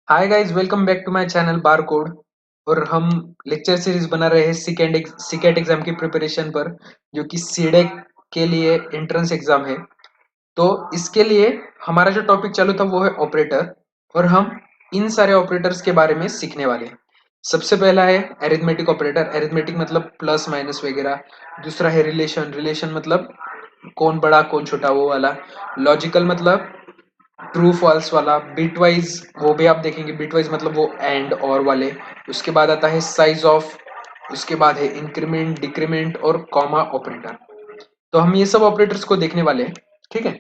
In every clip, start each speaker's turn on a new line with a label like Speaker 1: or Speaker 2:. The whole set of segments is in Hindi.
Speaker 1: Hi guys, welcome back to my channel bar code. और हम लेक्चर सीरीज बना रहे हैं सीकेट एग्जाम की प्रिपरेशन पर, जो कि सीडेक के लिए एंट्रेंस एग्जाम है। तो इसके लिए हमारा जो टॉपिक चालू था वो है ऑपरेटर, और हम इन सारे ऑपरेटर्स के बारे में सीखने वाले हैं। सबसे पहला है एरिथमेटिक ऑपरेटर। एरिथमेटिक मतलब प्लस माइनस वगैरह। दूसरा है रिलेशन। रिलेशन मतलब कौन बड़ा कौन छोटा, वो वाला। लॉजिकल मतलब ट्रू फॉल्स वाला। बिटवाइज वो भी आप देखेंगे, बिटवाइज मतलब वो एंड और वाले। उसके बाद आता है साइज ऑफ। उसके बाद है इंक्रीमेंट, डिक्रीमेंट और कॉमा ऑपरेटर। तो हम ये सब ऑपरेटर्स को देखने वाले हैं, ठीक है।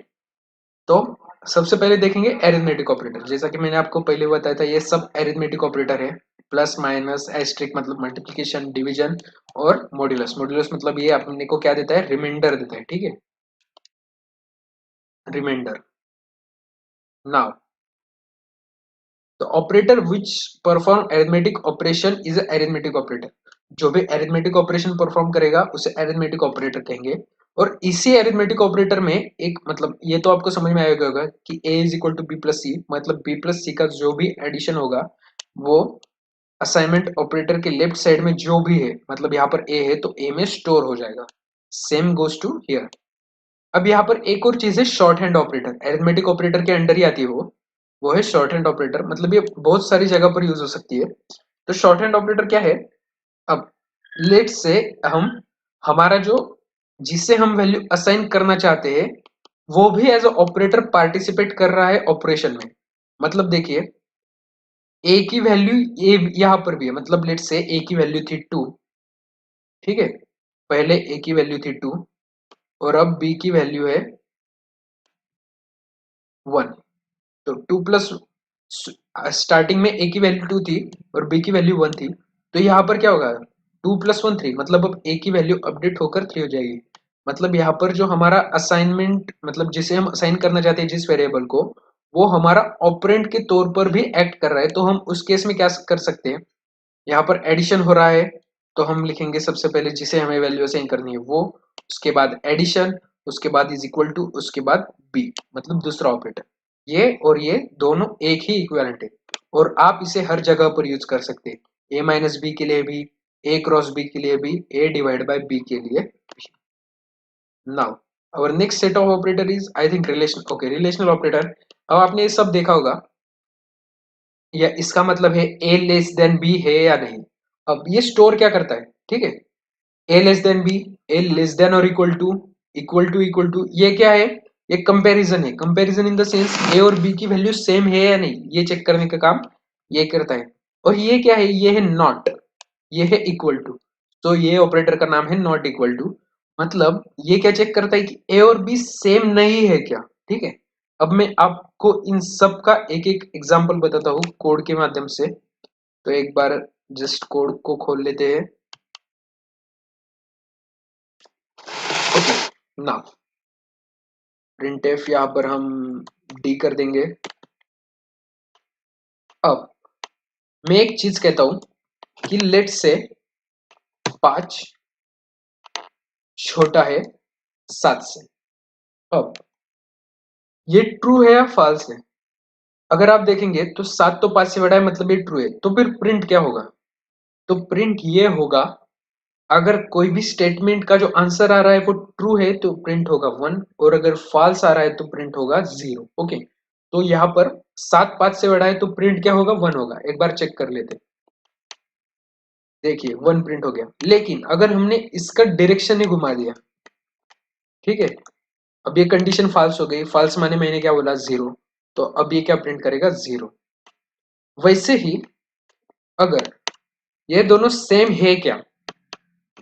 Speaker 1: तो सबसे पहले देखेंगे एरिथमेटिक ऑपरेटर। जैसा कि मैंने आपको पहले बताया था, ये सब एरिथमेटिक ऑपरेटर है। प्लस माइनस, एस्ट्रिक मतलब मल्टीप्लिकेशन, डिवीजन और मॉड्यूलस। मॉड्यूलस मतलब ये अपने को क्या देता है, रिमाइंडर देता है, ठीक है। Reminder. Now the operator which perform arithmetic operation is arithmetic operator. जो भी अरिथमेटिक ऑपरेशन परफॉर्म करेगा उसे अरिथमेटिक ऑपरेटर कहेंगे। और इसी अरिथमेटिक ऑपरेटर में एक मतलब ये तो आपको समझ में आएगा होगा कि a is equal to B plus C, मतलब बी प्लस सी का जो भी एडिशन होगा वो असाइनमेंट ऑपरेटर के लेफ्ट साइड में जो भी है, मतलब यहाँ पर a है तो a में स्टोर हो जाएगा। Same goes to here. अब यहाँ पर एक और चीज है short hand operator. Arithmetic operator के अंडर ही आती है वो है शॉर्ट हैंड ऑपरेटर। मतलब ये बहुत सारी जगह पर यूज हो सकती है। तो शॉर्ट हैंड ऑपरेटर क्या है? अब लेट से हम हमारा जो जिसे हम वैल्यू असाइन करना चाहते हैं वो भी एज अ ऑपरेटर पार्टिसिपेट कर रहा है ऑपरेशन में। मतलब देखिए, ए की वैल्यू ए यहां पर भी है। मतलब लेट से ए की वैल्यू थी 2, ठीक है। पहले ए की वैल्यू थी 2 और अब बी की वैल्यू है 1। तो 2 प्लस, स्टार्टिंग में ए की वैल्यू 2 थी और बी की वैल्यू 1 थी। तो यहाँ पर क्या होगा, 2 प्लस 1 3, मतलब अब ए की वैल्यू अपडेट होकर 3 हो जाएगी। मतलब यहाँ पर जो हमारा असाइनमेंट, मतलब जिसे हम असाइन करना चाहते हैं जिस वेरिएबल को, वो हमारा ऑपरेंड के तौर पर भी एक्ट कर रहा है। तो हम उस केस में क्या कर सकते हैं, यहाँ पर एडिशन हो रहा है तो हम लिखेंगे सबसे पहले जिसे हमें वैल्यू असाइन करनी है वो, उसके बाद एडिशन, उसके बाद इज इक्वल टू, उसके बाद बी, मतलब दूसरा ऑपरेटर। ये और ये दोनों एक ही इक्विवेलेंट है और आप इसे हर जगह पर यूज कर सकते हैं। ए माइनस बी के लिए भी, ए क्रॉस बी के लिए भी, ए डिवाइड बाय बी के लिए। Now our next set of operator is I think relation, okay, relational operator। अब आपने ये सब देखा होगा, या इसका मतलब है a लेस देन b है या नहीं। अब ये स्टोर क्या करता है, ठीक है। a less than b, a less than और इक्वल टू, इक्वल टू ये क्या है, ये कंपैरिजन है। Comparison in the sense a और b की वैल्यू सेम है या नहीं, ये चेक करने का काम ये करता है। और ये क्या है, ये है नॉट, ये है इक्वल टू। तो ये ऑपरेटर का नाम है नॉट इक्वल टू। मतलब ये क्या चेक करता है कि ए और बी सेम नहीं है क्या, ठीक है। अब मैं आपको इन सब का एक एक एग्जांपल बताता हूँ कोड के माध्यम से। तो एक बार जस्ट कोड को खोल लेते हैं। ओके, ना प्रिंटफ यहाँ पर हम डी कर देंगे। अब मैं एक चीज कहता हूं कि लेट से 5 छोटा है 7 से। अब ये ट्रू है या फॉल्स है? अगर आप देखेंगे तो 7 तो 5 से बड़ा है, मतलब ये ट्रू है। तो फिर प्रिंट क्या होगा? तो प्रिंट ये होगा, अगर कोई भी स्टेटमेंट का जो आंसर आ रहा है वो ट्रू है तो प्रिंट होगा 1, और अगर फॉल्स आ रहा है तो प्रिंट होगा 0। ओके, तो यहाँ पर 7 5 से बड़ा है तो प्रिंट क्या होगा, 1 होगा। एक बार चेक कर लेते हैं। देखिए 1 प्रिंट हो गया। लेकिन अगर हमने इसका डायरेक्शन ही घुमा दिया, ठीक है, अब ये कंडीशन फॉल्स हो गई। फॉल्स माने मैंने क्या बोला, 0। तो अब ये क्या प्रिंट करेगा, 0। वैसे ही अगर ये दोनों सेम है क्या,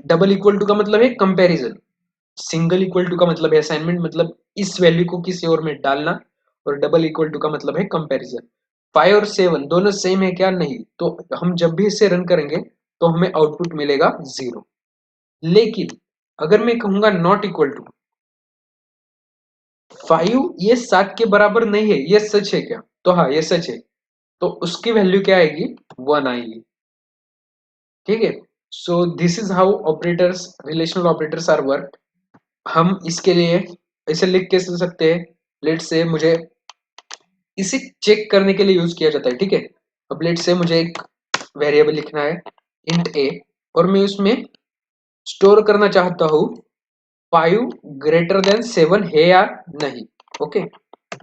Speaker 1: डबल इक्वल टू का मतलब है कंपैरिजन, सिंगल इक्वल टू का मतलब है असाइनमेंट, मतलब इस वैल्यू को किसी और में डालना, और डबल इक्वल टू का मतलब है कंपैरिजन। 5 और 7 दोनों सेम है क्या, नहीं। तो हम जब भी इसे रन करेंगे तो हमें आउटपुट मिलेगा 0। लेकिन अगर मैं कहूंगा नॉट इक्वल टू 5, ये 7 के बराबर नहीं है, ये सच है क्या? तो हाँ, ये सच है। तो उसकी वैल्यू क्या आएगी, 1 आएगी, ठीक है। So this is how operators, relational operators are work. हम इसके लिए इसे लिख के चल सकते हैं। लेट से मुझे इसे चेक करने के लिए यूज किया जाता है, ठीक है। अब लेट से मुझे एक वेरिएबल लिखना है इंट ए, और मैं उसमें स्टोर करना चाहता हूँ 5 ग्रेटर देन 7 है या नहीं। ओके,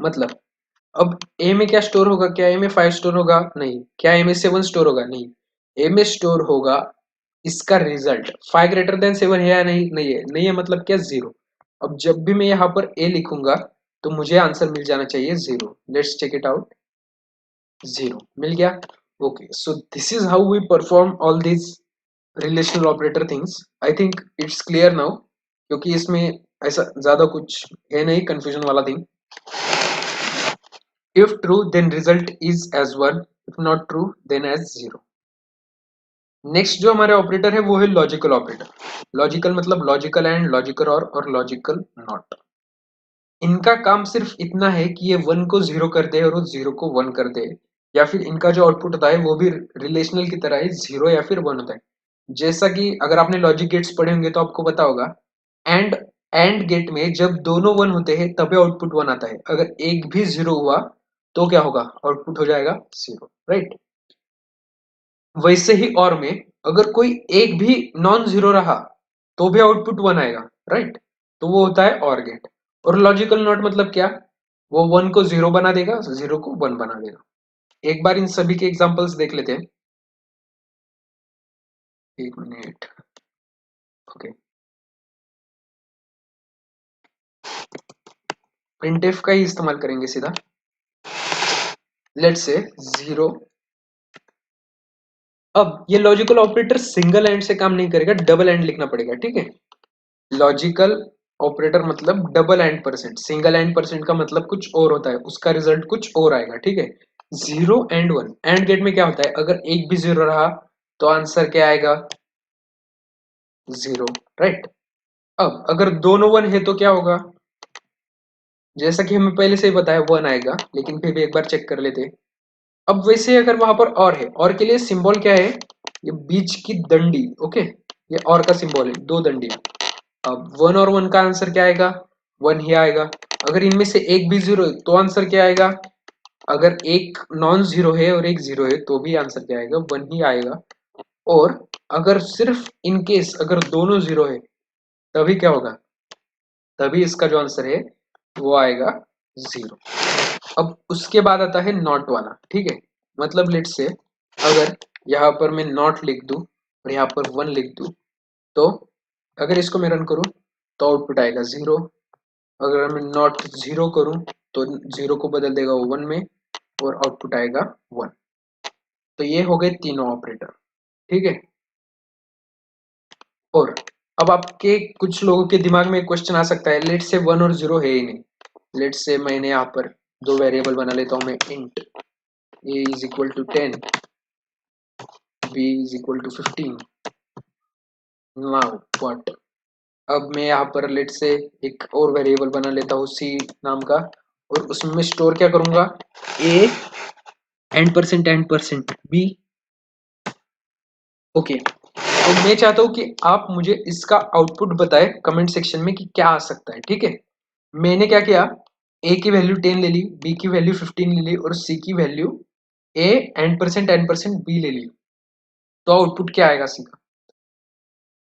Speaker 1: मतलब अब ए में क्या स्टोर होगा? क्या ए में 5 स्टोर होगा? नहीं। क्या ए में 7 स्टोर होगा? नहीं। ए में स्टोर होगा इसका रिजल्ट 5 ग्रेटर देन 7 है या नहीं? नहीं है। नहीं है मतलब क्या? जीरो। अब जब भी मैं यहाँ पर ए लिखूंगा तो मुझे आंसर मिल जाना चाहिए zero. Let's check it out. Zero मिल गया। Okay, so this is how we perform all these relational operator things. I think it's clear now, क्योंकि इसमें ऐसा ज्यादा कुछ है नहीं कंफ्यूजन वाला thing. If true, then result is as 1. If not true, then as 0. Next जो हमारे ऑपरेटर है वो है लॉजिकल ऑपरेटर। लॉजिकल मतलब लॉजिकल एंड, लॉजिकल और लॉजिकल नॉट। इनका काम सिर्फ इतना है कि ये 1 को 0 कर दे और 0 को 1 कर दे, या फिर इनका जो आउटपुट होता है वो भी रिलेशनल की तरह ही 0 या फिर 1 होता है। जैसा कि अगर आपने लॉजिक गेट्स पढ़े होंगे तो आपको पता होगा, एंड एंड गेट में जब दोनों 1 होते हैं तभी आउटपुट 1 आता है। अगर एक भी 0 हुआ तो क्या होगा? आउटपुट हो जाएगा 0, राइट। वैसे ही और में अगर कोई एक भी नॉन जीरो रहा तो भी आउटपुट 1 आएगा, राइट। तो वो होता है और गेट। और लॉजिकल नॉट मतलब क्या? वो 1 को 0 बना देगा, 0 को 1 बना देगा। एक बार इन सभी के एग्जांपल्स देख लेते हैं। एक मिनट। ओके, प्रिंटफ का ही इस्तेमाल करेंगे सीधा। Let's say 0। अब ये लॉजिकल ऑपरेटर सिंगल एंड से काम नहीं करेगा, डबल एंड लिखना पड़ेगा, ठीक है। लॉजिकल ऑपरेटर मतलब double and percent. Single and percent का मतलब कुछ और होता है, उसका रिजल्ट कुछ और आएगा, ठीक है। 0 एंड 1 एंड गेट में क्या होता है? अगर एक भी 0 रहा तो आंसर क्या आएगा? 0, राइट। अब अगर दोनों 1 है तो क्या होगा? जैसा कि हमें पहले से ही बताया 1 आएगा, लेकिन फिर भी एक बार चेक कर लेते हैं। अब वैसे अगर वहां पर और है, और के लिए सिंबल क्या है? ये बीच की दंडी, ओके। ये और का सिंबल है, दो दंडियां। अब 1 और 1 का आंसर क्या आएगा? 1 ही आएगा। अगर इनमें से एक भी 0 है तो आंसर क्या आएगा? अगर एक नॉन जीरो है और एक 0 है तो भी आंसर क्या आएगा? 1 ही आएगा। और अगर सिर्फ इन केस अगर दोनों 0 है तभी क्या होगा? तभी इसका जो आंसर है वो आएगा 0। अब उसके बाद आता है नॉट वाला, ठीक है। मतलब लेट्स से अगर यहाँ पर मैं नॉट लिख दूं और यहाँ पर 1 लिख दूं, तो अगर इसको मैं रन करूं तो आउटपुट आएगा 0। अगर मैं नॉट 0 करूं तो 0 को बदल देगा वो 1 में और आउटपुट आएगा 1। तो ये हो गए तीनों ऑपरेटर, ठीक है। और अब आपके कुछ लोगों के दिमाग में एक क्वेश्चन आ सकता है, लेट से 1 और 0 है ही नहीं। लेट से मैंने यहाँ पर दो वेरिएबल बना लेता हूँ मैं, int a is equal to 10, b is equal to 15। Now what? अब मैं यहाँ पर लेट से एक और वेरिएबल बना लेता हूँ c नाम का, और उसमें मैं स्टोर क्या करूंगा? a and percent b। Okay, तो मैं चाहता हूं कि आप मुझे इसका आउटपुट बताएं कमेंट सेक्शन में कि क्या आ सकता है, ठीक है। मैंने क्या किया? a की वैल्यू 10 ले ली, b की वैल्यू 15 ले ली और c की value a and percent b ले ली। तो आउटपुट क्या आएगा c का?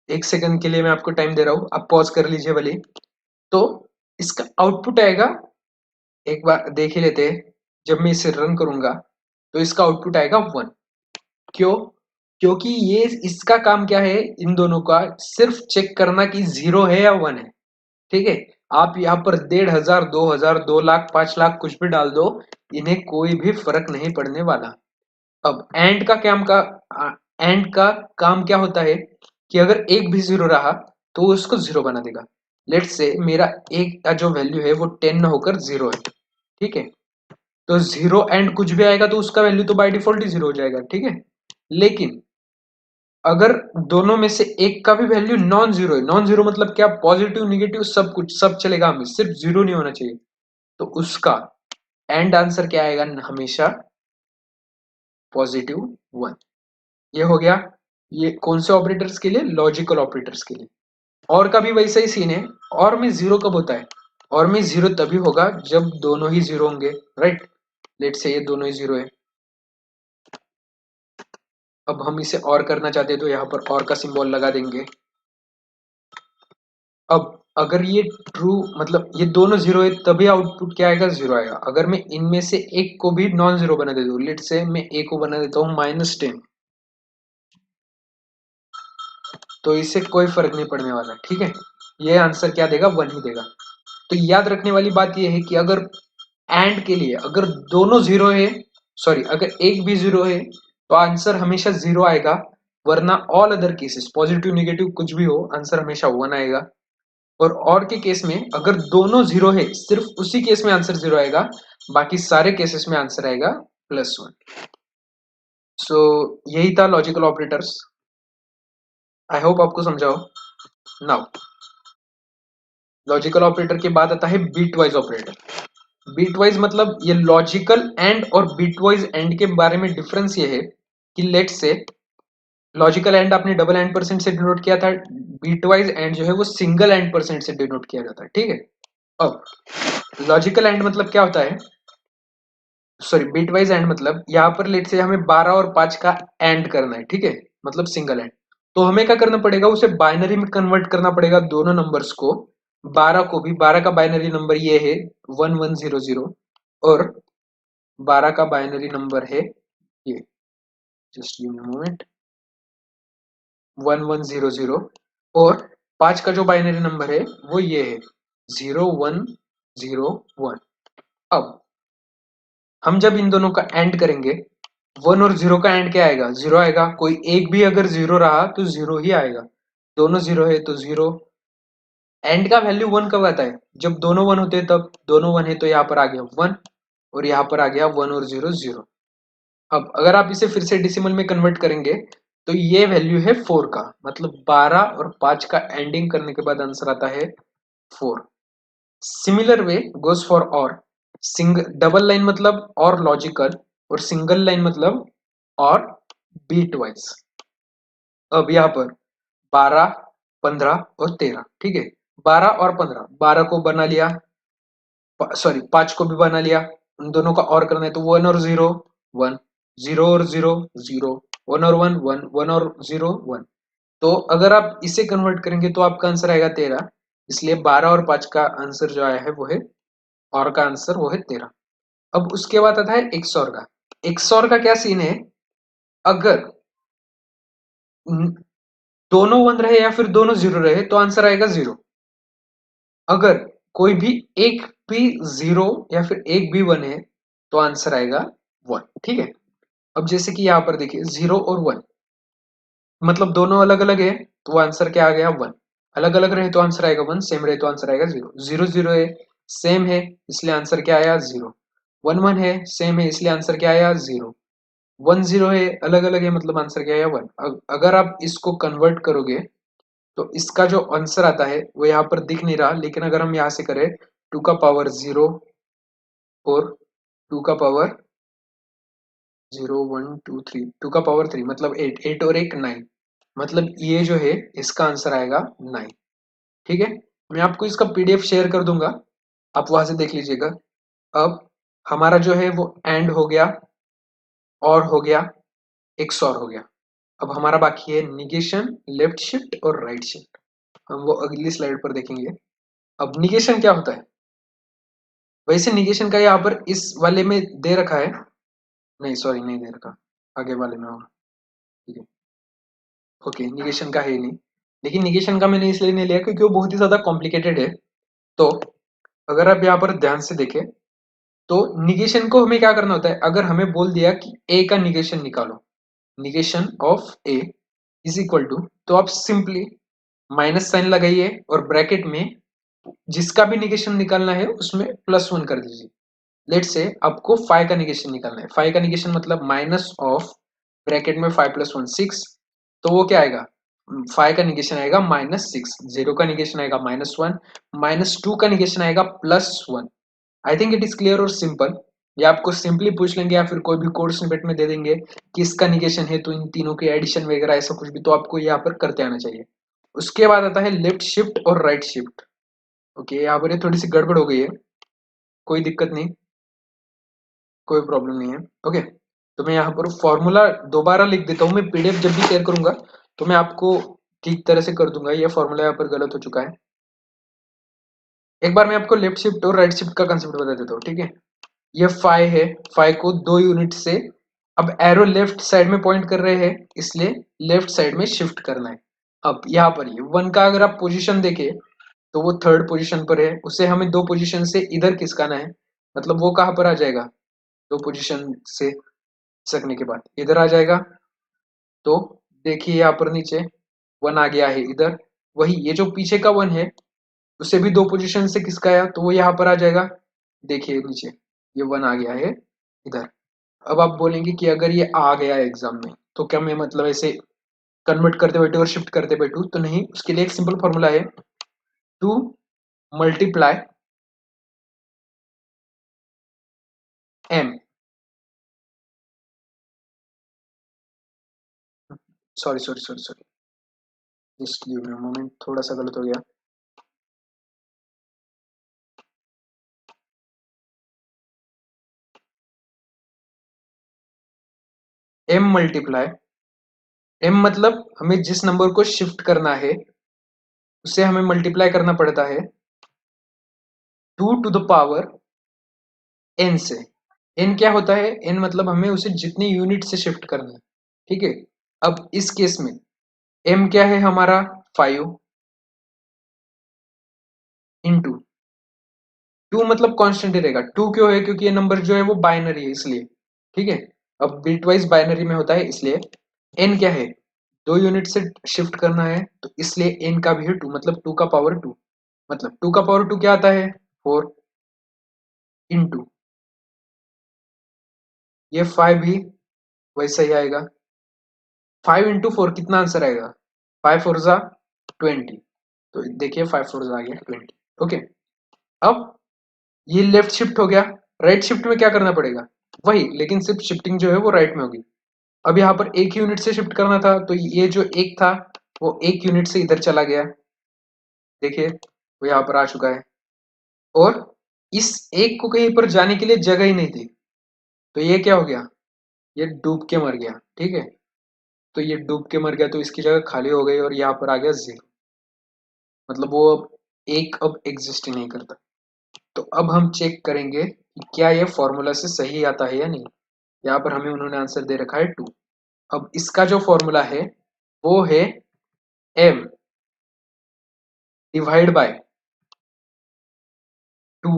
Speaker 1: एक सेकंड के लिए मैं आपको टाइम दे रहा हूं, आप पॉज कर लीजिए भले। तो इसका आउटपुट आएगा, एक बार देख ही लेते हैं। जब मैं इसे रन करूंगा तो इसका आउटपुट आएगा 1। क्यों? क्योंकि ये इसका काम क्या है? इन दोनों का सिर्फ चेक करना कि 0 है या 1 है, ठीक है। आप यहाँ पर 1,500 2,000 2 लाख 5 लाख कुछ भी डाल दो, इन्हें कोई भी फर्क नहीं पड़ने वाला। अब एंड का काम क्या होता है कि अगर एक भी 0 रहा तो वो उसको 0 बना देगा। लेट्स से मेरा एक का जो वैल्यू है वो 10 ना होकर 0 है, ठीक है। तो 0 एंड कुछ भी आएगा तो उसका वैल्यू तो बाय डिफॉल्ट ही 0 हो जाएगा, ठीक है। लेकिन अगर दोनों में से एक का भी वैल्यू नॉन जीरो है, नॉन जीरो मतलब क्या? पॉजिटिव नेगेटिव सब कुछ सब चलेगा, हमें सिर्फ 0 नहीं होना चाहिए, तो उसका एंड आंसर क्या आएगा? हमेशा +1। ये हो गया। ये कौन से ऑपरेटर्स के लिए? लॉजिकल ऑपरेटर्स के लिए। और का भी वैसा ही सीन है। और में 0 कब होता है? और में 0 तभी होगा जब दोनों ही 0 होंगे, राइट। लेट से ये दोनों ही 0 है। अब हम इसे और करना चाहते हैं तो यहाँ पर और का सिंबल लगा देंगे। अब अगर ये ट्रू मतलब ये दोनों जीरो है तभी आउटपुट क्या आएगा, जीरो आएगा। अगर मैं इनमें से एक को भी नॉन जीरो बना देता हूँ, लेट से मैं ए को बना देता हूँ -10, तो इससे कोई फर्क नहीं पड़ने वाला, ठीक है। ये आंसर क्या देगा, 1 ही देगा। तो याद रखने वाली बात यह है कि अगर एंड के लिए अगर दोनों जीरो है, सॉरी अगर एक भी जीरो है तो आंसर हमेशा जीरो आएगा, वरना all other cases positive negative कुछ भी हो आंसर हमेशा 1 आएगा। और के केस में अगर दोनों जीरो है सिर्फ उसी केस में आंसर जीरो आएगा, बाकी सारे केसेस में आंसर आएगा +1। सो यही था लॉजिकल ऑपरेटर्स। आई होप आपको समझाओ। नाउ लॉजिकल ऑपरेटर के बाद आता है bitwise operator. Bitwise मतलब ये लॉजिकल एंड और बीट वाइज एंड के बारे में डिफरेंस ये है कि लेट से लॉजिकल एंड आपने डबल एंड परसेंट से डिनोट किया था, बीट वाइज एंड जो है वो सिंगल एंड परसेंट से डिनोट किया जाता है, ठीक है। अब लॉजिकल एंड मतलब क्या होता है, सॉरी बीट वाइज एंड मतलब यहाँ पर लेट से हमें 12 और 5 का एंड करना है, ठीक है, मतलब सिंगल एंड। तो हमें क्या करना पड़ेगा, उसे बाइनरी में कन्वर्ट करना पड़ेगा दोनों नंबर्स को। 12 को भी, 12 का बाइनरी नंबर ये है 1100 और 12 का बाइनरी नंबर है ये, just give me a moment, 1100। और 5 का जो बाइनरी नंबर है वो ये है 0101। अब हम जब इन दोनों का एंड करेंगे, 1 और 0 का एंड क्या आएगा, जीरो आएगा। कोई एक भी अगर जीरो रहा तो जीरो ही आएगा, दोनों जीरो है तो जीरो। एंड का वैल्यू 1 कब आता है, जब दोनों 1 होते हैं, तब दोनों 1 है तो यहाँ पर आ गया 1 और यहाँ पर आ गया 1 और 0 0। अब अगर आप इसे फिर से डेसिमल में कन्वर्ट करेंगे तो ये वैल्यू है 4 का, मतलब 12 और 5 का एंडिंग करने के बाद आंसर आता है 4। सिमिलर वे गोज फॉर और। डबल लाइन मतलब और लॉजिकल, और सिंगल लाइन मतलब और बीट वाइज। अब यहाँ पर 12, 15 और 13, ठीक है। 12 और 15, 12 को बना लिया, सॉरी 5 को भी बना लिया, उन दोनों का और करना है तो 1 और 0 1, 0 और 0 0, 1 और 1 1, 1 और 0 1। तो अगर आप इसे कन्वर्ट करेंगे तो आपका आंसर आएगा 13। इसलिए 12 और 5 का आंसर जो आया है वो है, और का आंसर वो है 13। अब उसके बाद आता है XOR का। XOR का क्या सीन है, अगर दोनों 1 रहे या फिर दोनों 0 रहे तो आंसर आएगा 0। अगर कोई भी एक भी 0 या फिर एक भी 1 है तो आंसर आएगा 1, ठीक है। अब जैसे कि यहाँ पर देखिए 0 और 1 मतलब दोनों अलग अलग है तो आंसर क्या आ गया 1। अलग अलग रहे तो आंसर आएगा 1, सेम रहे तो आंसर आएगा 0। 0 0 है, सेम है, इसलिए आंसर क्या आया 0। 1 1 है, सेम है, इसलिए आंसर क्या आया 0। 1 0 है, अलग अलग है, मतलब आंसर क्या आया 1। अगर आप इसको कन्वर्ट करोगे तो इसका जो आंसर आता है वो यहाँ पर दिख नहीं रहा, लेकिन अगर हम यहाँ से करें 2 का पावर 0 और 2 का पावर 0 1 2 3, 2 का पावर 3 मतलब 8, 8 और 1 9, मतलब ये जो है इसका आंसर आएगा 9, ठीक है। मैं आपको इसका PDF शेयर कर दूंगा, आप वहां से देख लीजिएगा। अब हमारा जो है वो एंड हो गया, और हो गया, XOR हो गया। अब हमारा बाकी है निगेशन, लेफ्ट शिफ्ट और राइट शिफ्ट। हम वो अगली स्लाइड पर देखेंगे। अब निगेशन क्या होता है, वैसे निगेशन का यहाँ पर इस वाले में दे रखा है, नहीं सॉरी नहीं दे रखा, आगे वाले में होगा, ठीक है। ओके निगेशन का है ही नहीं, लेकिन निगेशन का मैंने इसलिए नहीं लिया क्योंकि वो बहुत ही ज्यादा कॉम्प्लिकेटेड है। तो अगर आप यहाँ पर ध्यान से देखें तो निगेशन को हमें क्या करना होता है, अगर हमें बोल दिया कि ए का निगेशन निकालो, negation of a is equal to, तो आप सिंपली माइनस साइन लगाइए और ब्रैकेट में जिसका भी निगेशन निकालना है उसमें +1 कर दीजिए। लेट से आपको 5 का निगेशन निकालना है, 5 का निगेशन मतलब माइनस ऑफ ब्रैकेट में 5 + 1 6, तो वो क्या आएगा, 5 का निगेशन आएगा -6, 0 का निगेशन आएगा -1, -2 का निगेशन आएगा +1। I think it is clear और सिंपल। ये आपको सिंपली पूछ लेंगे या फिर कोई भी कोड स्निपेट में दे देंगे कि इसका निगेशन है तो इन तीनों के एडिशन वगैरह ऐसा कुछ भी, तो आपको यहाँ पर करते आना चाहिए। उसके बाद आता है लेफ्ट शिफ्ट और राइट शिफ्ट। ओके यहाँ पर ये थोड़ी सी गड़बड़ हो गई है, कोई दिक्कत नहीं, कोई प्रॉब्लम नहीं है, ओके। तो मैं यहाँ पर फॉर्मूला दोबारा लिख देता हूँ। मैं पीडीएफ जब भी शेयर करूंगा तो मैं आपको ठीक तरह से कर दूंगा। ये फॉर्मूला यहाँ पर गलत हो चुका है। एक बार मैं आपको लेफ्ट शिफ्ट और राइट शिफ्ट का कंसेप्ट बता देता हूँ, ठीक है। ये फाइव है, फाइव को 2 यूनिट से, अब एरो लेफ्ट साइड में पॉइंट कर रहे हैं इसलिए लेफ्ट साइड में शिफ्ट करना है। अब यहाँ पर ये 1 का अगर आप पोजीशन देखें तो वो थर्ड पोजीशन पर है, उसे हमें 2 पोजीशन से इधर खिसकाना है, मतलब वो कहाँ पर आ जाएगा, 2 पोजीशन से खिसकने के बाद इधर आ जाएगा। तो देखिए यहाँ पर नीचे 1 आ गया है इधर, वही ये जो पीछे का 1 है उसे भी 2 पोजीशन से खिसकाया तो वो यहाँ पर आ जाएगा। देखिए नीचे ये 1 आ गया है इधर। अब आप बोलेंगे कि अगर ये आ गया है एग्जाम में तो क्या मैं मतलब ऐसे कन्वर्ट करते बैठू और शिफ्ट करते बैठू, तो नहीं, उसके लिए एक सिंपल फॉर्मूला है, 2 × m। Sorry sorry sorry sorry, just give me a moment, थोड़ा सा गलत हो गया। m मतलब हमें जिस नंबर को शिफ्ट करना है उसे हमें मल्टीप्लाई करना पड़ता है 2 to the power n से। n क्या होता है, n मतलब हमें उसे जितनी यूनिट से शिफ्ट करना है, ठीक है। अब इस केस में m क्या है हमारा 5 इंटू 2, मतलब कांस्टेंट ही रहेगा। 2 क्यों है, क्योंकि ये नंबर जो है वो बाइनरी है इसलिए, ठीक है। अब बिट वाइज बाइनरी में होता है इसलिए n क्या है, 2 यूनिट से शिफ्ट करना है तो इसलिए n का भी है 2, मतलब 2 का पावर 2, मतलब 2 का पावर 2 क्या आता है 4 इंटू ये 5 भी वैसा ही आएगा। 5 × 4 कितना आंसर आएगा, 5 4 ज़ा 20। तो देखिए 5 4 आ गया 20, ओके। अब ये लेफ्ट शिफ्ट हो गया, राइट शिफ्ट में क्या करना पड़ेगा, वही, लेकिन सिर्फ शिफ्टिंग जो है वो राइट में होगी। अब यहाँ पर 1 यूनिट से शिफ्ट करना था तो ये जो एक था वो 1 यूनिट से इधर चला गया, देखिए वो यहाँ पर आ चुका है। और इस एक को कहीं पर जाने के लिए जगह ही नहीं थी तो ये क्या हो गया, ये डूब के मर गया, ठीक है। तो ये डूब के मर गया तो इसकी जगह खाली हो गई और यहाँ पर आ गया 0, मतलब वो अब एक अब एग्जिस्ट ही नहीं करता। तो अब हम चेक करेंगे कि क्या ये फॉर्मूला से सही आता है या नहीं। यहाँ पर हमें उन्होंने आंसर दे रखा है 2। अब इसका जो फॉर्मूला है वो है m divide by 2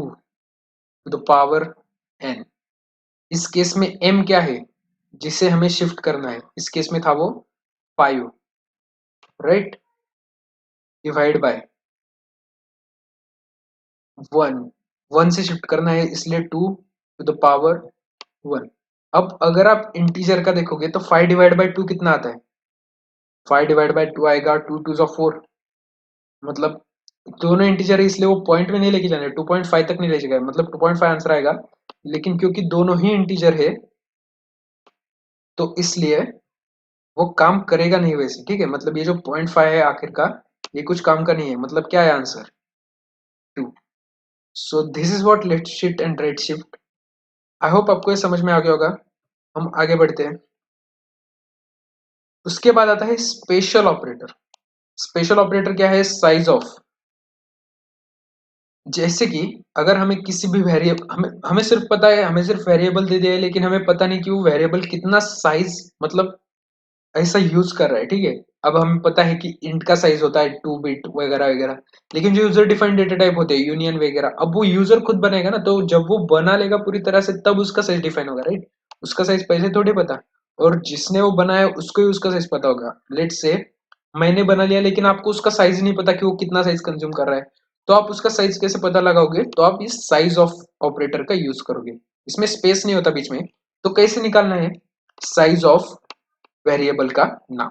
Speaker 1: to the power n। इस केस में m क्या है जिसे हमें शिफ्ट करना है, इस केस में था वो 5, राइट, डिवाइड बाय 1, 1 से शिफ्ट करना है इसलिए 2 to the power 1। अब अगर आप इंटीजर का देखोगे तो 5 डिवाइड बाय 2 कितना आता है, 5 डिवाइड बाय 2 आएगा 2 2 ज़ा 4, मतलब दोनों इंटीजर है इसलिए वो पॉइंट में नहीं लेके जाने, 2.5 तक नहीं ले जाएगा, मतलब 2.5 आंसर आएगा। लेकिन क्योंकि दोनों ही इंटीजर है तो इसलिए वो काम करेगा नहीं वैसे, ठीक है। मतलब ये जो 0.5 है आखिर का ये कुछ काम का नहीं है, मतलब क्या है answer 2। So this is what left shift and right shift. I hope आपको ये समझ में आ गया होगा। हम आगे बढ़ते हैं। उसके बाद आता है स्पेशल ऑपरेटर। स्पेशल ऑपरेटर क्या है, साइज ऑफ। जैसे कि अगर हमें किसी भी वेरिएबल, हमें हमें सिर्फ पता है, हमें सिर्फ वेरिएबल दे दिया है लेकिन हमें पता नहीं कि वो वेरिएबल कितना साइज मतलब ऐसा यूज कर रहा है, ठीक है। अब हमें पता है कि इंट का साइज होता है 2 बिट वगैरह वगैरह, लेकिन जो यूजर डिफाइंड डेटा टाइप होते हैं यूनियन वगैरह, अब वो यूजर खुद बनाएगा ना, तो जब वो बना लेगा पूरी तरह से तब उसका साइज डिफाइन होगा, राइट। उसका साइज पहले थोड़ी पता, और जिसने वो बनाया उसको ही उसका साइज पता होगा। लेट से मैंने बना लिया लेकिन आपको उसका साइज नहीं पता कि वो कितना साइज कंज्यूम कर रहा है, तो आप उसका साइज कैसे पता लगाओगे, तो आप इस साइज ऑफ ऑपरेटर का यूज करोगे। इसमें स्पेस नहीं होता बीच में, तो कैसे निकालना है साइज ऑफ वेरिएबल का नाम।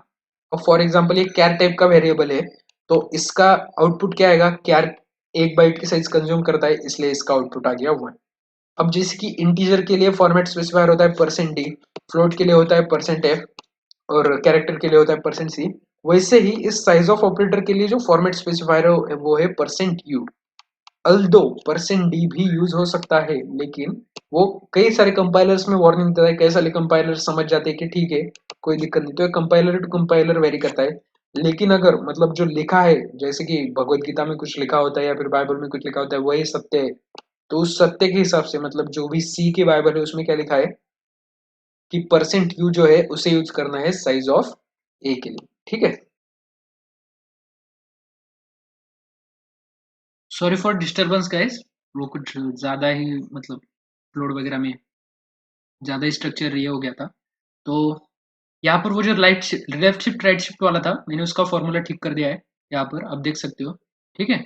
Speaker 1: और फॉर एग्जांपल ये कैर टाइप का वेरिएबल है तो इसका आउटपुट क्या आएगा, कैर 1 बाइट की साइज कंज्यूम करता है इसलिए इसका आउटपुट आ गया 1। अब जैसे कि इंटीजर के लिए फॉर्मेट स्पेसिफायर होता है %d, फ्लोट के लिए होता है %f और कैरेक्टर के लिए होता है %c, वैसे ही इस साइज ऑफ ऑपरेटर के लिए जो फॉर्मेट स्पेसिफायर है वो है %u। अल्दो %d भी यूज हो सकता है लेकिन वो कई सारे कंपाइलर्स में वार्निंग देता है, कई सारे कंपाइलर समझ जाते हैं कि ठीक है कोई दिक्कत नहीं, तो कंपाइलर टू कंपाइलर वेरी करता है। लेकिन अगर मतलब जो लिखा है, जैसे कि भगवत गीता में कुछ लिखा होता है या फिर बाइबल में कुछ लिखा होता है वही सत्य है, तो उस सत्य के हिसाब से मतलब जो भी सी की बाइबल है उसमें क्या लिखा है कि परसेंट यू जो है उसे यूज करना है साइज ऑफ ए के लिए। ठीक है, सॉरी फॉर डिस्टरबेंस गाइस, वो कुछ ज्यादा ही मतलब अपलोड वगैरह में ज्यादा स्ट्रक्चर ये हो गया था। तो यहाँ पर वो जो लेफ्ट शिफ्ट राइट शिफ्ट वाला था, मैंने उसका फॉर्मूला ठीक कर दिया है, यहाँ पर आप देख सकते हो। ठीक है,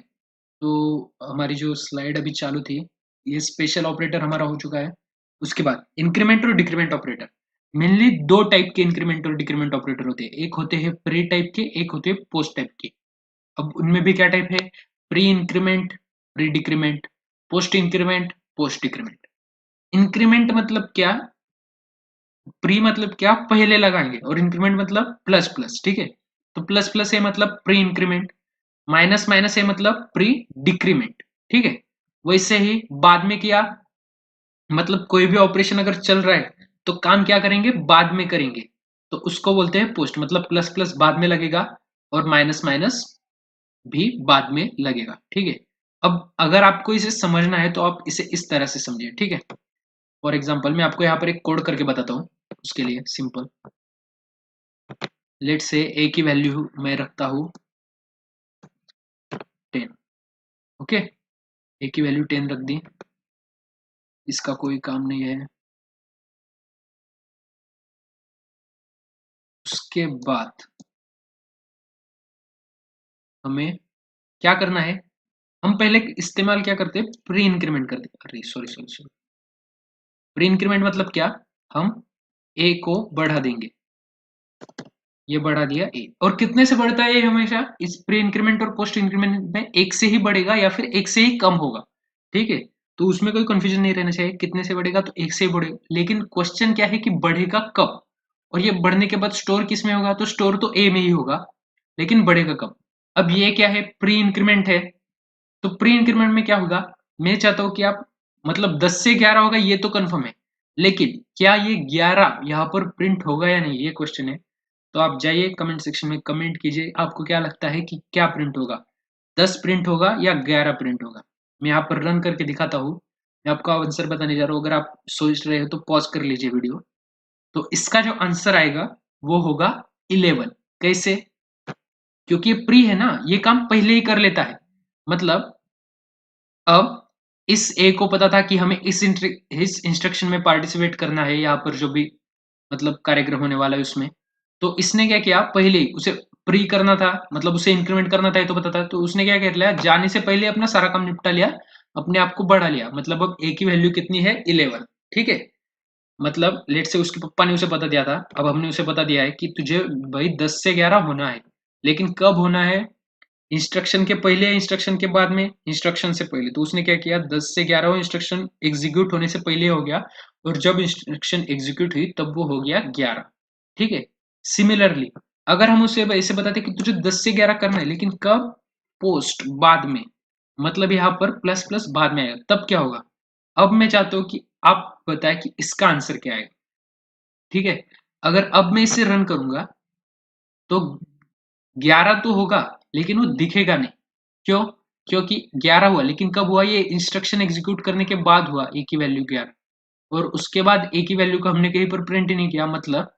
Speaker 1: तो हमारी जो स्लाइड अभी चालू थी, ये स्पेशल ऑपरेटर हमारा हो चुका है। उसके बाद इंक्रीमेंट और डिक्रीमेंट ऑपरेटर, मेनली दो टाइप के इंक्रीमेंट और डिक्रीमेंट ऑपरेटर होते हैं, एक होते हैं प्री टाइप के, एक होते हैं पोस्ट टाइप के। अब उनमें भी क्या टाइप है, pre increment, pre decrement, post increment, post decrement. Increment मतलब क्या, प्री मतलब क्या पहले लगाएंगे, और इंक्रीमेंट मतलब प्लस प्लस। ठीक है, तो प्लस प्लस है मतलब प्री इंक्रीमेंट, माइनस माइनस है मतलब प्री डिक्रीमेंट। ठीक है, वैसे ही बाद में किया, मतलब कोई भी ऑपरेशन अगर चल रहा है तो काम क्या करेंगे, बाद में करेंगे, तो उसको बोलते हैं पोस्ट, मतलब प्लस प्लस बाद में लगेगा और माइनस माइनस भी बाद में लगेगा। ठीक है, अब अगर आपको इसे समझना है तो आप इसे इस तरह से समझिए। ठीक है, फॉर एग्जाम्पल मैं आपको यहाँ पर एक कोड करके बताता हूँ, उसके लिए सिंपल, लेट से ए की वैल्यू मैं रखता हूँ 10। ओके, ए की वैल्यू 10 रख दी, इसका कोई काम नहीं है। उसके बाद हमें क्या करना है, हम पहले इस्तेमाल क्या करते हैं, प्री इंक्रीमेंट करते हैं। अरे sorry sorry sorry, pre increment मतलब क्या, हम ए को बढ़ा देंगे, ये बढ़ा दिया ए, और कितने से बढ़ता है ये हमेशा, इस प्री इंक्रीमेंट और पोस्ट इंक्रीमेंट में एक से ही बढ़ेगा या फिर एक से ही कम होगा। ठीक है, तो उसमें कोई कंफ्यूजन नहीं रहना चाहिए, कितने से बढ़ेगा तो एक से ही बढ़ेगा, लेकिन क्वेश्चन क्या है कि बढ़ेगा कब, और ये बढ़ने के बाद स्टोर किस में होगा, तो स्टोर तो ए में ही होगा, लेकिन बढ़ेगा कब। अब ये क्या है, प्री इंक्रीमेंट है, तो प्री इंक्रीमेंट में क्या होगा, मैं चाहता हूं कि आप मतलब 10 से 11 होगा ये तो कंफर्म है, लेकिन क्या ये 11 यहाँ पर प्रिंट होगा या नहीं, ये क्वेश्चन है। तो आप जाइए कमेंट सेक्शन में कमेंट कीजिए, आपको क्या लगता है कि क्या प्रिंट होगा, 10 प्रिंट होगा या 11 प्रिंट होगा। मैं यहाँ पर रन करके दिखाता हूँ, मैं आपको आंसर बताने जा रहा हूँ, अगर आप सोच रहे हो तो पॉज कर लीजिए वीडियो। तो इसका जो आंसर आएगा वो होगा 11। कैसे, क्योंकि ये प्री है ना, ये काम पहले ही कर लेता है, मतलब अब इस ए को पता था कि हमें इस इंस्ट्रक्शन में पार्टिसिपेट करना है, यहाँ पर जो भी मतलब कार्यक्रम होने वाला है उसमें, तो इसने क्या किया, पहले ही उसे प्री करना था, मतलब उसे इंक्रीमेंट करना था, ये तो पता था, तो उसने क्या कर लिया, जाने से पहले अपना सारा काम निपटा लिया, अपने आप को बढ़ा लिया, मतलब अब ए की वैल्यू कितनी है, 11। ठीक है, मतलब लेट से उसके पप्पा ने उसे बता दिया था, अब हमने उसे बता दिया है कि तुझे भाई 10 से 11 होना है, लेकिन कब होना है, इंस्ट्रक्शन के पहले या इंस्ट्रक्शन के बाद में, इंस्ट्रक्शन से पहले। तो उसने क्या किया, 10 से 11 इंस्ट्रक्शन एग्जीक्यूट होने से पहले हो गया, और जब इंस्ट्रक्शन एग्जीक्यूट हुई तब वो हो गया 11। ठीक है, सिमिलरली अगर हम उसे ऐसे बताते कि तुझे 10 से 11 करना है, लेकिन कब, पोस्ट बाद में, मतलब यहाँ पर प्लस प्लस बाद में आएगा, तब क्या होगा। अब मैं चाहता हूँ कि आप बताएं कि इसका आंसर क्या आएगा। ठीक है, अगर अब मैं इसे रन करूंगा तो 11 तो होगा, लेकिन वो दिखेगा नहीं। क्यों, क्योंकि 11 हुआ, लेकिन कब हुआ, ये इंस्ट्रक्शन एग्जीक्यूट करने के बाद हुआ, ए की वैल्यू 11, और उसके बाद ए की वैल्यू को हमने कहीं पर प्रिंट ही नहीं किया, मतलब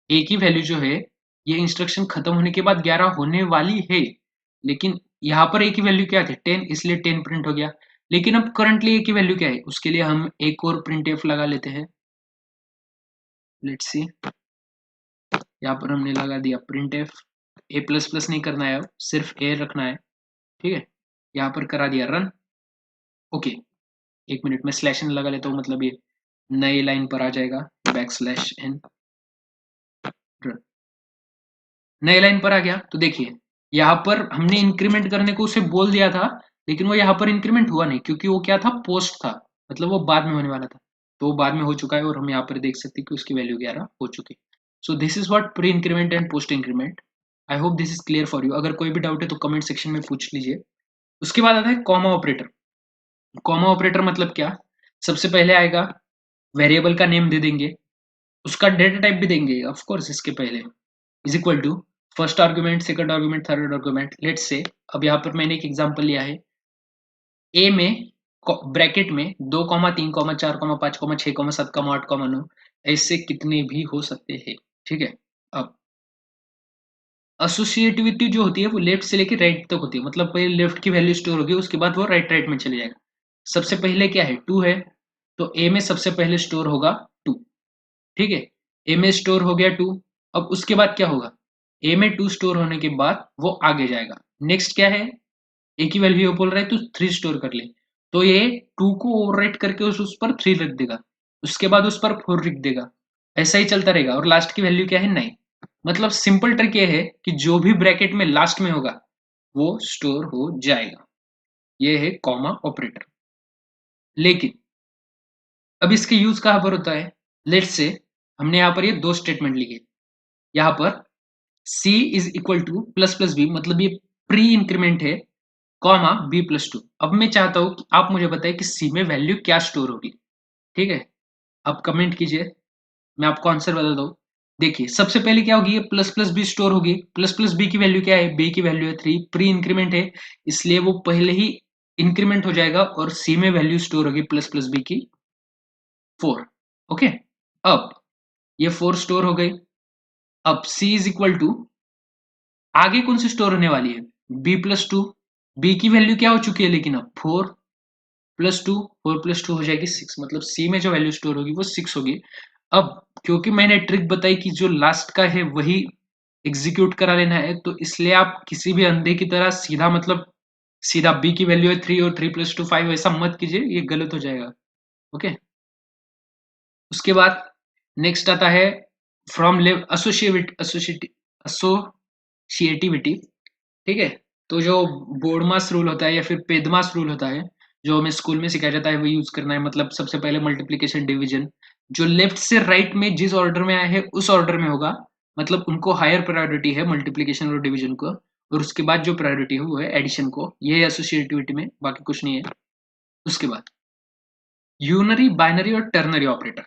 Speaker 1: ए की वैल्यू जो है ये इंस्ट्रक्शन खत्म होने के बाद 11 होने वाली है, लेकिन यहाँ पर ए की वैल्यू क्या थी, 10, इसलिए 10 प्रिंट हो गया। लेकिन अब करंटली ए की वैल्यू क्या है, उसके लिए हम एक और प्रिंट एफ लगा लेते हैं। लेट्स सी, यहाँ पर हमने लगा दिया प्रिंट एफ, ए प्लस प्लस नहीं करना है, अब सिर्फ ए रखना है। ठीक है, यहाँ पर करा दिया रन। ओके, एक मिनट में स्लैश एन लगा लेता हूँ, मतलब ये नई लाइन पर आ जाएगा, बैक स्लैश एन, नई लाइन पर आ गया। तो देखिए यहाँ पर हमने इंक्रीमेंट करने को उसे बोल दिया था, लेकिन वो यहाँ पर इंक्रीमेंट हुआ नहीं, क्योंकि वो क्या था, पोस्ट था, मतलब वो बाद में होने वाला था, तो वो बाद में हो चुका है, और हम यहाँ पर देख सकते हैं कि उसकी वैल्यू 11 हो चुकी है। So this is what pre increment and post increment. I hope this is clear for you, अगर कोई भी डाउट है तो कमेंट सेक्शन में पूछ लीजिए। उसके बाद आता है कॉमा ऑपरेटर। कॉमा ऑपरेटर मतलब क्या, सबसे पहले आएगा वेरिएबल का नेम दे देंगे, उसका डेटा टाइप भी देंगे ऑफ कोर्स इसके पहले, is equal to first argument, second argument, third argument. Let's say अब यहाँ पर मैंने एक एग्जांपल लिया है, ए में ब्रैकेट में 2 3 4 5 6 7 8 9, ऐसे कितने भी हो सकते हैं, ठीक है। अब एसोसिएटिविटी जो होती है वो लेफ्ट से लेके राइट तक होती है, मतलब पहले लेफ्ट की वैल्यू स्टोर होगी, उसके बाद वो राइट राइट में चले जाएगा। सबसे पहले क्या है, 2 है, तो ए में सबसे पहले स्टोर होगा 2, ठीक है। ए में स्टोर हो गया 2। अब उसके बाद क्या होगा, ए में 2 स्टोर होने के बाद वो आगे जाएगा। नेक्स्ट क्या है, ए की वैल्यू बोल रहा है तो 3 स्टोर कर ले, तो ये 2 को ओवरराइट करके उस पर 3 रख देगा, उसके बाद उस पर 4 लिख देगा, ऐसा ही चलता रहेगा। और लास्ट की वैल्यू क्या है, 9। मतलब सिंपल ट्रिक ये है कि जो भी ब्रैकेट में लास्ट में होगा वो स्टोर हो जाएगा। ये है कॉमा ऑपरेटर। लेकिन अब इसके यूज कहां पर होता है, लेट्स से हमने यहां पर ये दो स्टेटमेंट लिखे, यहां पर c is equal to plus plus b, मतलब ये प्री इंक्रीमेंट है, कॉमा बी प्लस 2। अब मैं चाहता हूं कि आप मुझे बताएं कि सी में वैल्यू क्या स्टोर होगी, ठीक है। आप कमेंट कीजिए, मैं आपको आंसर बताता हूँ। देखिए सबसे पहले क्या होगी, ये प्लस प्लस बी स्टोर होगी। प्लस प्लस बी की वैल्यू क्या है, बी की वैल्यू है 3, प्री इंक्रीमेंट है इसलिए वो पहले ही इंक्रीमेंट हो जाएगा, और सी में वैल्यू स्टोर होगी प्लस प्लस बी की 4। ओके, अब ये 4 स्टोर हो गई। अब सी इज इक्वल टू आगे कौन सी स्टोर होने वाली है, बी प्लस 2। बी की वैल्यू क्या हो चुकी है लेकिन अब 4 प्लस 2, 4 प्लस 2 हो जाएगी 6, मतलब सी में जो वैल्यू स्टोर होगी वो 6 होगी। अब क्योंकि मैंने ट्रिक बताई कि जो लास्ट का है वही एग्जीक्यूट करा लेना है, तो इसलिए आप किसी भी अंधे की तरह सीधा, मतलब सीधा बी की वैल्यू है 3 और 3 प्लस 2 5, ऐसा मत कीजिए, ये गलत हो जाएगा। ओके, उसके बाद नेक्स्ट आता है फ्रॉम एसोसिएटिविटी, ठीक है। तो जो बोर्डमास रूल होता है या फिर पेदमास रूल होता है, जो हमें स्कूल में सिखाया जाता है, वो यूज करना है। मतलब सबसे पहले मल्टीप्लिकेशन डिवीजन, जो लेफ्ट से राइट में जिस ऑर्डर में आया है उस ऑर्डर में होगा, मतलब उनको हायर प्रायोरिटी है मल्टीप्लिकेशन और डिवीजन को, और उसके बाद जो प्रायोरिटी है वो है एडिशन को। ये है एसोसिएटिविटी में, बाकी कुछ नहीं है। उसके बाद यूनरी, बाइनरी और टर्नरी ऑपरेटर।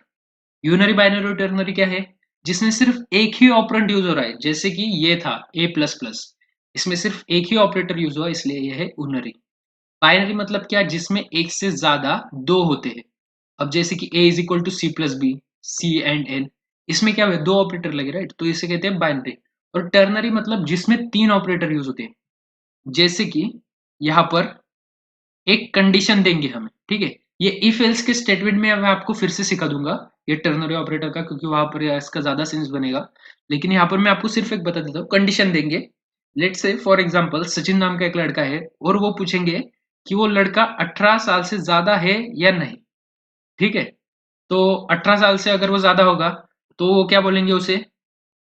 Speaker 1: यूनरी, बाइनरी और टर्नरी क्या है, जिसमें सिर्फ एक ही ऑपरेंड यूज हो रहा है, जैसे कि ये था a प्लस प्लस, इसमें सिर्फ एक ही ऑपरेटर यूज हुआ इसलिए ये है यूनरी। बाइनरी मतलब क्या, जिसमें एक से ज्यादा दो होते हैं। अब जैसे कि a is equal to c plus b, c and n, इसमें क्या हुआ, दो ऑपरेटर लगे, राइट, तो इसे कहते हैं बाइनरी। और टर्नरी मतलब जिसमें 3 ऑपरेटर यूज होते हैं, जैसे कि यहाँ पर एक कंडीशन देंगे हमें, ठीक है। ये इफ एल्स के स्टेटमेंट में मैं आपको फिर से सिखा दूंगा ये टर्नरी ऑपरेटर का, क्योंकि वहां पर इसका ज्यादा सेंस बनेगा। लेकिन यहाँ पर मैं आपको सिर्फ एक बता देता हूँ, कंडीशन देंगे। लेट से फॉर एग्जांपल सचिन नाम का एक लड़का है, और वो पूछेंगे कि वो लड़का 18 साल से ज्यादा है या नहीं, ठीक है। तो 18 साल से अगर वो ज्यादा होगा तो वो क्या बोलेंगे उसे,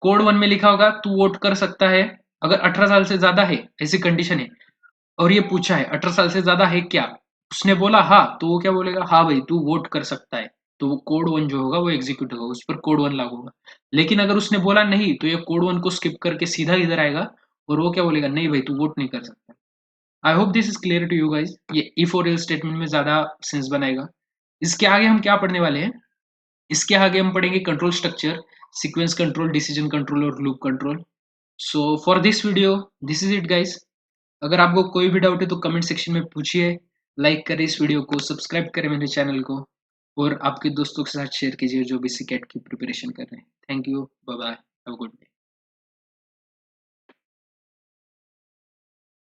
Speaker 1: कोड 1 में लिखा होगा तू वोट कर सकता है अगर 18 साल से ज्यादा है, ऐसी कंडीशन है। और ये पूछा है 18 साल से ज्यादा है क्या, उसने बोला हाँ, तो वो क्या बोलेगा, हाँ भाई तू वोट कर सकता है, तो वो कोड 1 जो होगा वो एग्जीक्यूट होगा, उस पर कोड 1 लागू होगा। लेकिन अगर उसने बोला नहीं, तो ये कोड 1 को स्किप करके सीधा इधर आएगा, और वो क्या बोलेगा, नहीं भाई तू वोट नहीं कर सकता। I hope this is clear to you guys, ये इफ और एल्स स्टेटमेंट में ज्यादा सेंस बनाएगा। इसके आगे हम क्या पढ़ने वाले हैं, इसके आगे हम पढ़ेंगे control structure, sequence control, decision control और loop control. So for this video this is it guys. अगर आपको कोई भी डाउट है तो कमेंट सेक्शन में पूछिए, लाइक करें इस वीडियो को, सब्सक्राइब करें मेरे चैनल को, और आपके दोस्तों के साथ शेयर कीजिए जो भी सी कैट की प्रिपरेशन कर रहे हैं। Thank you, bye bye.